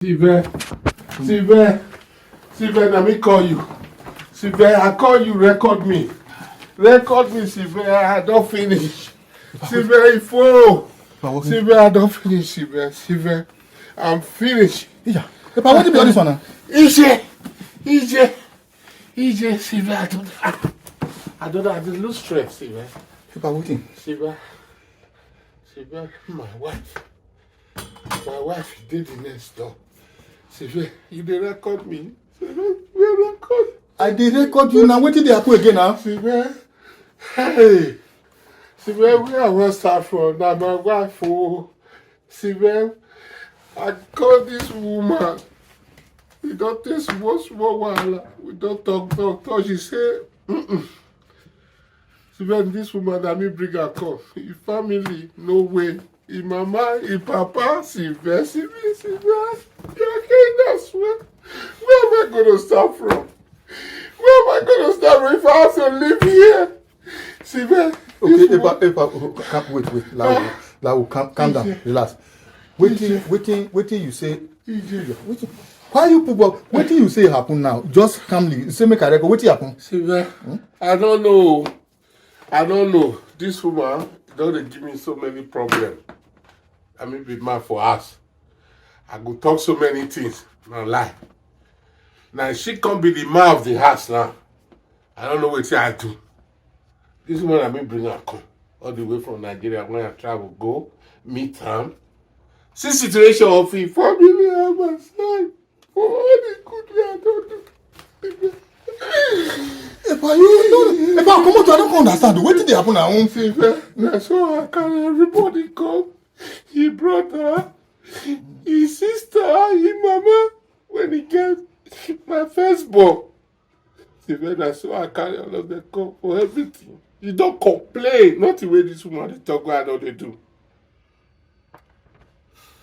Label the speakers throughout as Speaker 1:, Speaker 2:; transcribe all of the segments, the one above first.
Speaker 1: Sylvain, let me call you. Sylvain, I call you, record me. Record me, Sylvain, I don't finish. Sylvain, if Sylvain, I don't finish, Sylvain, I'm finished.
Speaker 2: Yeah. If I want to be on this one now.
Speaker 1: EJ, Sylvain, I don't know, I just lose strength, Sylvain.
Speaker 2: If I waiting.
Speaker 1: Sylvain, my wife did the next door. Sylvain, you did record me. Sylvain, you record.
Speaker 2: I did record you now. What did they happen again now?
Speaker 1: Sylvain, hey. Sylvain, where I want to start from? Now my wife, oh. Sylvain, I call this woman. We don't take small while. We don't talk. She say, Sylvain, this woman that me bring her come. Your family, no way. Your mama, your papa, Sylvain. You're getting that sweat. Where am I going to start from? If I have to live here? Sylvain.
Speaker 2: Okay, wait. Calm down, relax. Waiting, you say. Waiting. Why you people? Waiting, you say happen now. Just calmly. Say make a record. Waiting happen.
Speaker 1: Sylvain, I don't know. This woman don't give me so many problems. I mean, be mad for us. I go talk so many things, not lie. Now she can't be the man of the house now. I don't know what I do. This woman I mean bring her come all the way from Nigeria when I travel go meet her. See situation of the family on my side. For all the good way I don't do.
Speaker 2: If I come out, I don't understand. What did they happen now?
Speaker 1: Sylvain, so I carry everybody come. His brother, his sister, his mama. When he get my firstborn. Sylvain, so I carry all of them come for everything. You don't complain. Not the way this woman they talk what I know they do.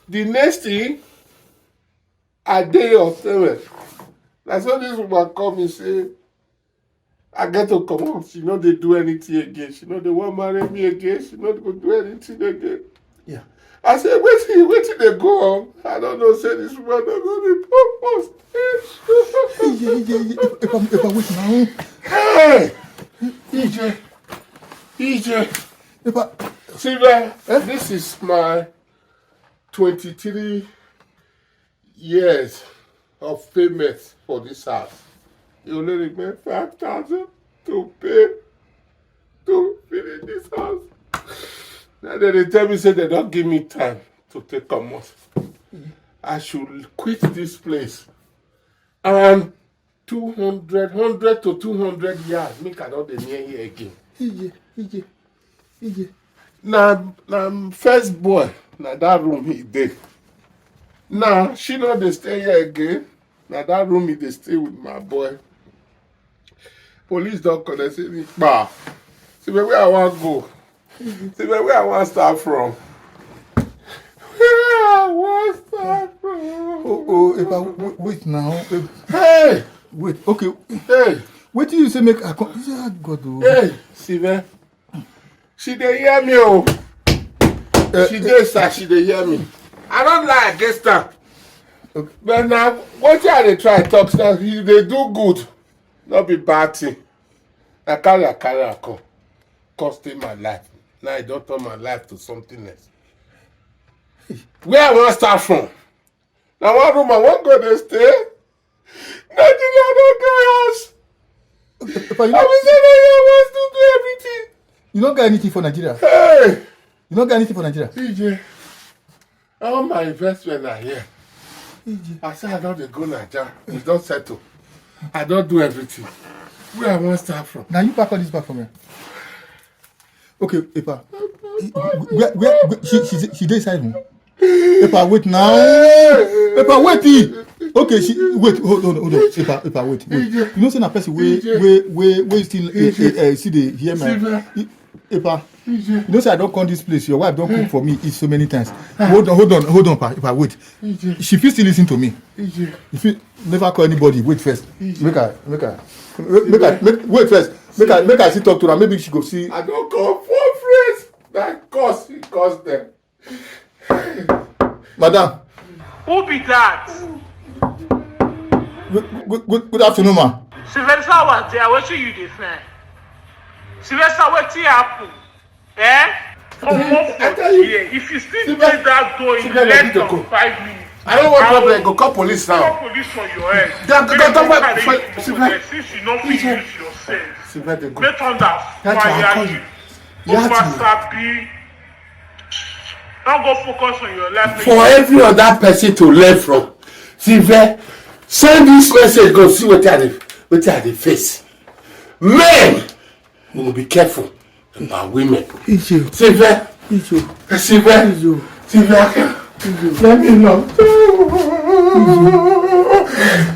Speaker 1: The next thing, a day or 7. That's when this woman come and say, I get to come out. She know they do anything again. She know they won't marry me again. She know they go do anything again.
Speaker 2: Yeah.
Speaker 1: I said, wait till they go on. I don't know, say this woman not going to propose.
Speaker 2: If I wait now.
Speaker 1: Hey! EJ. Sylvain, this is my 23 years of payment for this house. You only remain 5,000 to pay to finish this house. Now they tell me, say they don't give me time to take a month. I should quit this place. And 100 to 200 yards, make I not near here again.
Speaker 2: EJ.
Speaker 1: Now, first boy, now that room he did. Now, she not they stay here again. Now that room he they stay with my boy. Police don't come, they say, bah. See where I want to go. See where I want to start from.
Speaker 2: If I wait now.
Speaker 1: Hey!
Speaker 2: Wait, okay.
Speaker 1: Hey!
Speaker 2: Wait till you say make I come. God, oh.
Speaker 1: Hey! Sylvain. She dey hear me, oh. She dey hear me. I don't lie against her.
Speaker 2: Okay.
Speaker 1: But now, what you they try to talk now, they do good. Not be bad thing. I carry her come. Costing my life. Now I don't turn my life to something else. Where I want to start from? Now one room I want to go to stay. Nigeria don't get house. I was saying I want to do everything.
Speaker 2: You don't get anything for Nigeria.
Speaker 1: Hey!
Speaker 2: You don't get anything for Nigeria.
Speaker 1: EJ, all my investment are here.
Speaker 2: EJ.
Speaker 1: I said I don't go Nigeria. We don't settle. I don't do everything. Where I want to start from?
Speaker 2: Now you pack all this back from here. Okay, Epa. Where she dey inside room. Epa, wait now. Epa, wait. Okay, wait. Hold on. Epa, wait. You know, say na person we still see the hear me. Epa, you know, say I don't come this place. Your wife don't cook for me. Eat so many times. Hold on, Pa. Epa, wait. She fit still listen to me. If you never call anybody, wait first. Make her. Wait first. Make her sit talk to her. Maybe she go see.
Speaker 1: I don't call 4 friends. That cost them.
Speaker 2: Madam,
Speaker 3: Who be that?
Speaker 2: Good afternoon, ma.
Speaker 3: Sylvester was there. What you defend? Sylvester, what happen? Eh? Come on for here. If you still take that door in less than 5 minutes.
Speaker 1: I don't want problem. Go call police now.
Speaker 3: Call police for your head. Since you not fit use yourself. Make thunder fire you. Oversabi. Don't go focus on your life.
Speaker 1: For every other person to learn from. Sylvia, send this message. Go see what are the face. Men, you will be careful about women. Sylvia, Sylvia. Let me know.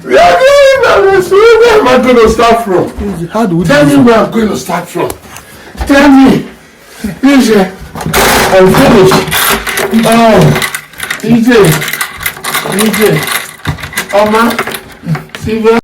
Speaker 1: Where am I going to start from?
Speaker 2: How do we
Speaker 1: Tell me where I'm going to start from. Tell me. EJ, I'm finished. Oh, EJ, Oma, Sylvia,